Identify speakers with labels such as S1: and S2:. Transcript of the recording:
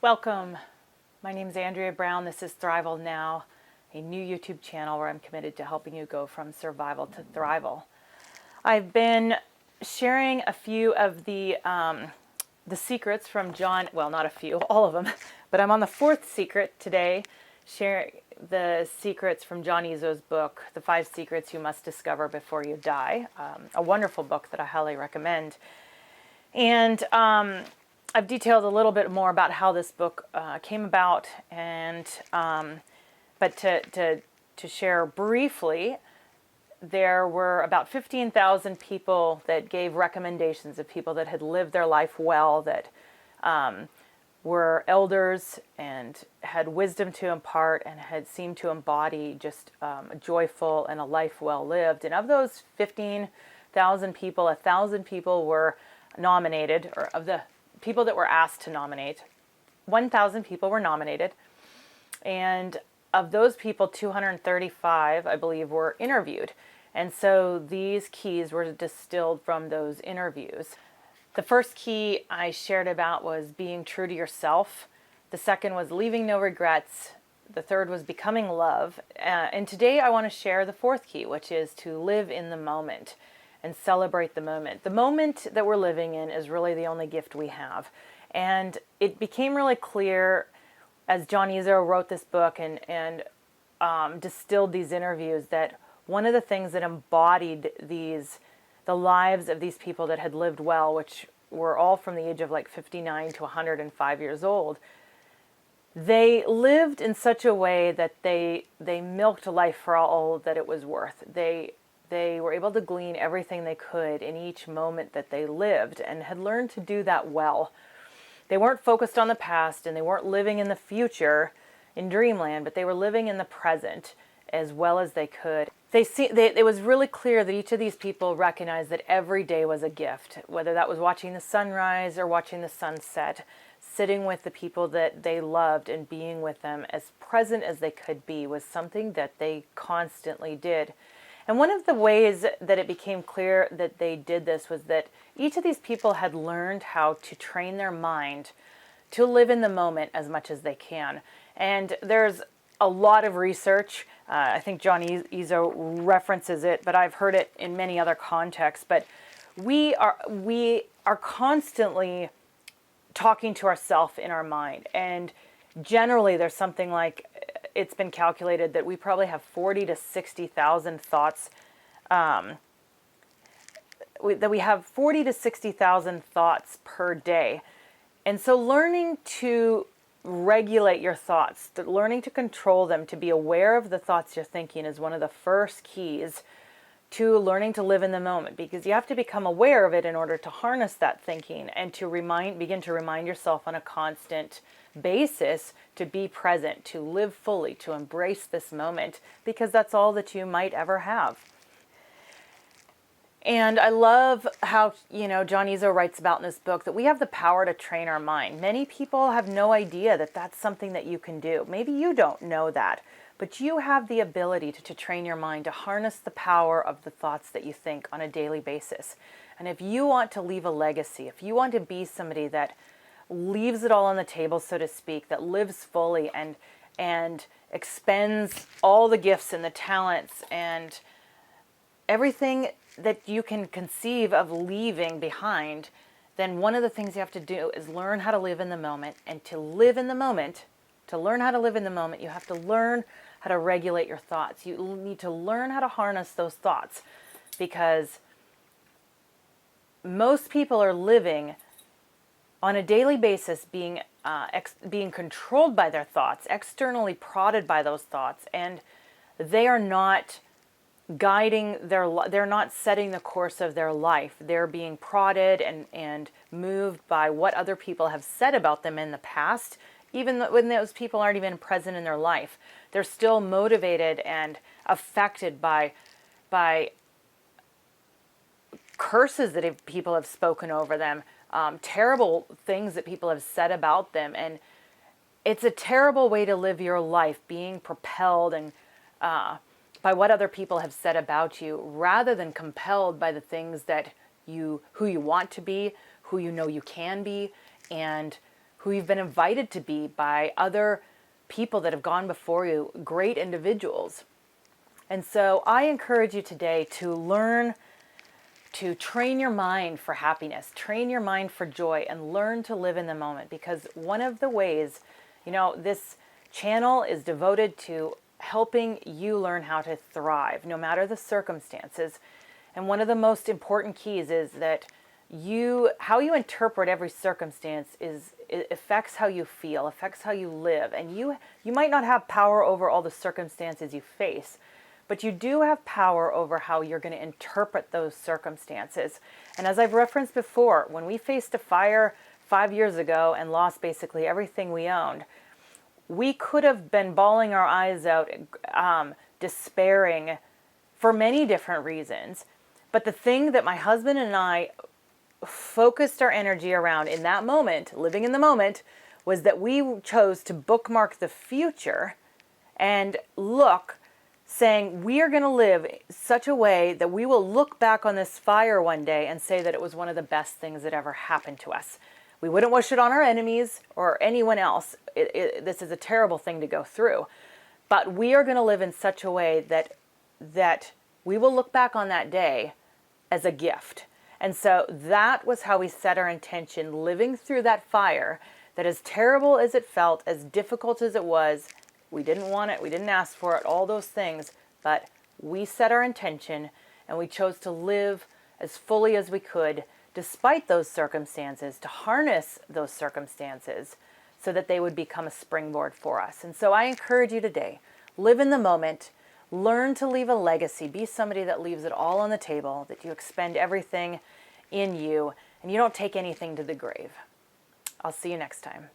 S1: Welcome. My name is Andrea Brown. This is Thrival Now, a new YouTube channel where I'm committed to helping you go from survival to thrival. I've been sharing a few of the secrets from John, well, not a few, all of them, but I'm on the fourth secret today, sharing the secrets from John Izzo's book, The 5 Secrets You Must Discover Before You Die, a wonderful book that I highly recommend. And I've detailed a little bit more about how this book came about, and but to share briefly, there were about 15,000 people that gave recommendations of people that had lived their life well, that were elders and had wisdom to impart and had seemed to embody just a joyful and a life well lived. And of those 15,000 people, 1,000 people were nominated, or of the people that were asked to nominate, 1,000 people were nominated, and of those people, 235, I believe, were interviewed. And so these keys were distilled from those interviews. The first key I shared about was being true to yourself. The second was leaving no regrets. The third was becoming love. And today I want to share the fourth key, which is to live in the moment and celebrate the moment. The moment that we're living in is really the only gift we have. And it became really clear as John Izzo wrote this book and distilled these interviews that one of the things that embodied the lives of these people that had lived well, which were all from the age of like 59 to 105 years old, they lived in such a way that they milked life for all that it was worth. They were able to glean everything they could in each moment that they lived and had learned to do that well. They weren't focused on the past and they weren't living in the future in dreamland, but they were living in the present as well as they could. It was really clear that each of these people recognized that every day was a gift, whether that was watching the sunrise or watching the sunset, sitting with the people that they loved and being with them as present as they could be was something that they constantly did. And one of the ways that it became clear that they did this was that each of these people had learned how to train their mind to live in the moment as much as they can. And there's a lot of research. I think John Izzo references it, but I've heard it in many other contexts. But we are constantly talking to ourselves in our mind. And generally there's something like, it's been calculated that we probably have 40 to 60,000 thoughts, that we have 40 to 60,000 thoughts per day. And so learning to regulate your thoughts, learning to control them, to be aware of the thoughts you're thinking is one of the first keys to learning to live in the moment, because you have to become aware of it in order to harness that thinking and to begin to remind yourself on a constant basis to be present, to live fully, to embrace this moment, because that's all that you might ever have. And I love how, John Izzo writes about in this book that we have the power to train our mind. Many people have no idea that that's something that you can do. Maybe you don't know that, but you have the ability to train your mind to harness the power of the thoughts that you think on a daily basis. And if you want to leave a legacy, if you want to be somebody that leaves it all on the table, so to speak, that lives fully and expends all the gifts and the talents and everything that you can conceive of leaving behind, then one of the things you have to do is learn how to live in the moment. And to live in the moment, to learn how to live in the moment, you have to learn how to regulate your thoughts. You need to learn how to harness those thoughts, because most people are living on a daily basis being controlled by their thoughts, externally prodded by those thoughts, and they are not they're not setting the course of their life. They're being prodded and moved by what other people have said about them in the past, even when those people aren't even present in their life. They're still motivated and affected by curses that people have spoken over them, terrible things that people have said about them. And it's a terrible way to live your life, being propelled and by what other people have said about you, rather than compelled by the things that who you want to be, who you know you can be, and who you've been invited to be by other people that have gone before you, great individuals. And so I encourage you today to learn to train your mind for happiness, train your mind for joy, and learn to live in the moment. Because one of the ways, this channel is devoted to helping you learn how to thrive, no matter the circumstances. And one of the most important keys is that how you interpret every circumstance it affects how you feel, affects how you live. And you might not have power over all the circumstances you face, but you do have power over how you're going to interpret those circumstances. And as I've referenced before, when we faced a fire 5 years ago and lost basically everything we owned, we could have been bawling our eyes out, despairing for many different reasons. But the thing that my husband and I focused our energy around in that moment, living in the moment, was that we chose to bookmark the future and saying we are going to live such a way that we will look back on this fire one day and say that it was one of the best things that ever happened to us. We wouldn't wish it on our enemies or anyone else. This is a terrible thing to go through. But we are going to live in such a way that we will look back on that day as a gift. And so that was how we set our intention, living through that fire, that as terrible as it felt, as difficult as it was, we didn't want it, we didn't ask for it, all those things, but we set our intention and we chose to live as fully as we could, despite those circumstances, to harness those circumstances so that they would become a springboard for us. And so I encourage you today, live in the moment, learn to leave a legacy, be somebody that leaves it all on the table, that you expend everything in you, and you don't take anything to the grave. I'll see you next time.